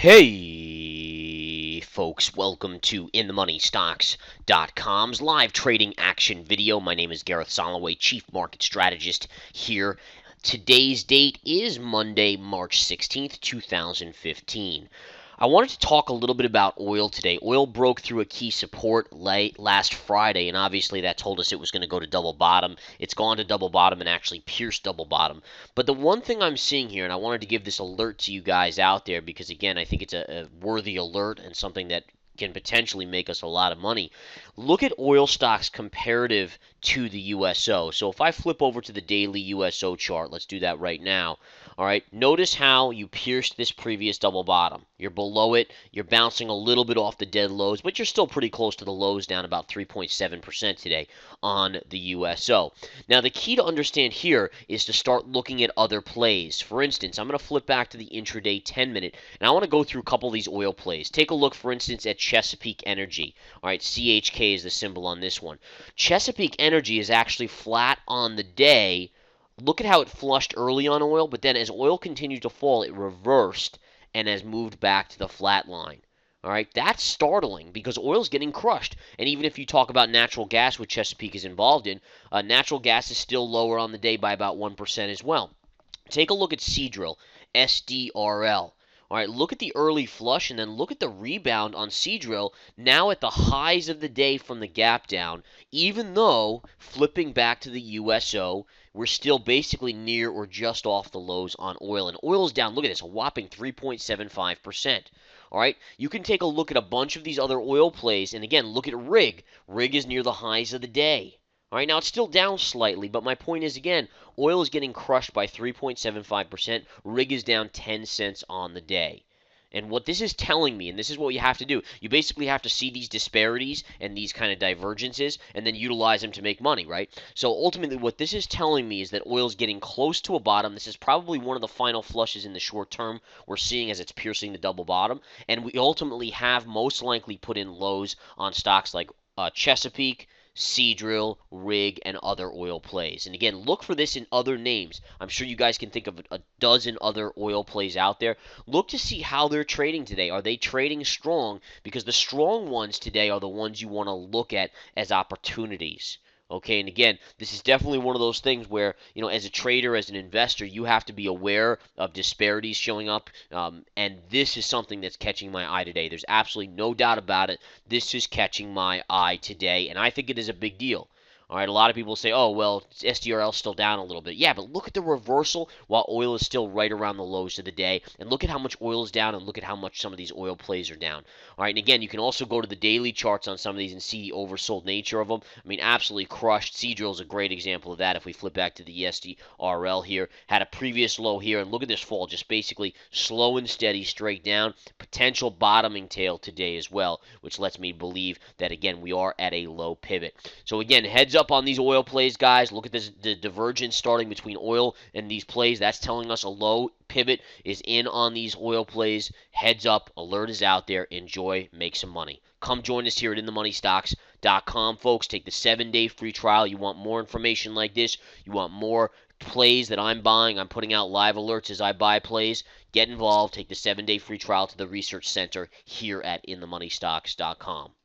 Hey folks, welcome to InTheMoneyStocks.com's live trading action video. My name is Gareth Soloway, Chief Market Strategist here. Today's date is Monday, March 16th, 2015. I wanted to talk a little bit about oil today. Oil broke through a key support late last Friday, and obviously that told us it was going to go to double bottom. It's gone to double bottom and actually pierced double bottom. But the one thing I'm seeing here, and I wanted to give this alert to you guys out there because, again, I think it's a worthy alert and something that can potentially make us a lot of money. Look at oil stocks comparative to the USO. So if I flip over to the daily USO chart, let's do that right now. All right, notice how you pierced this previous double bottom. You're below it. You're bouncing a little bit off the dead lows, but you're still pretty close to the lows, down about 3.7% today on the USO. Now, the key to understand here is to start looking at other plays. For instance, I'm going to flip back to the intraday 10-minute, and I want to go through a couple of these oil plays. Take a look, for instance, at Chesapeake Energy. All right, CHK is the symbol on this one. Chesapeake Energy is actually flat on the day. Look at how it flushed early on oil, but then as oil continued to fall, it reversed and has moved back to the flat line. All right, that's startling because oil's getting crushed. And even if you talk about natural gas, which Chesapeake is involved in, natural gas is still lower on the day by about 1% as well. Take a look at Seadrill, SDRL. All right, look at the early flush and then look at the rebound on Seadrill now at the highs of the day from the gap down, even though flipping back to the USO, we're still basically near or just off the lows on oil. And oil is down, look at this, a whopping 3.75%. All right, you can take a look at a bunch of these other oil plays, and again, look at Rig. Rig is near the highs of the day. All right, now it's still down slightly, but my point is, again, oil is getting crushed by 3.75%. Rig is down 10 cents on the day. And what this is telling me, and this is what you have to do, you basically have to see these disparities and these kind of divergences and then utilize them to make money, right? So ultimately what this is telling me is that oil is getting close to a bottom. This is probably one of the final flushes in the short term we're seeing as it's piercing the double bottom. And we ultimately have most likely put in lows on stocks like Chesapeake, Seadrill, Rig, and other oil plays. And again, look for this in other names. I'm sure you guys can think of a dozen other oil plays out there. Look to see how they're trading today. Are they trading strong? Because the strong ones today are the ones you want to look at as opportunities. Okay, and again, this is definitely one of those things where, as a trader, as an investor, you have to be aware of disparities showing up, and this is something that's catching my eye today. There's absolutely no doubt about it. This is catching my eye today, and I think it is a big deal. All right, a lot of people say, oh, well, SDRL is still down a little bit. Yeah, but look at the reversal while oil is still right around the lows of the day. And look at how much oil is down and look at how much some of these oil plays are down. All right, and again, you can also go to the daily charts on some of these and see the oversold nature of them. I mean, absolutely crushed. Seadrill is a great example of that. If we flip back to the SDRL here, had a previous low here, and look at this fall, just basically slow and steady straight down. Potential bottoming tail today as well, which lets me believe that, again, we are at a low pivot. So again, heads up on these oil plays, guys. Look at this, the divergence starting between oil and these plays. That's telling us a low pivot is in on these oil plays. Heads up, alert is out there. Enjoy, make some money. Come join us here at InTheMoneyStocks.com, folks. Take the 7-day free trial. You want more information like this? You want more plays that I'm buying? I'm putting out live alerts as I buy plays. Get involved. Take the 7-day free trial to the Research Center here at InTheMoneyStocks.com.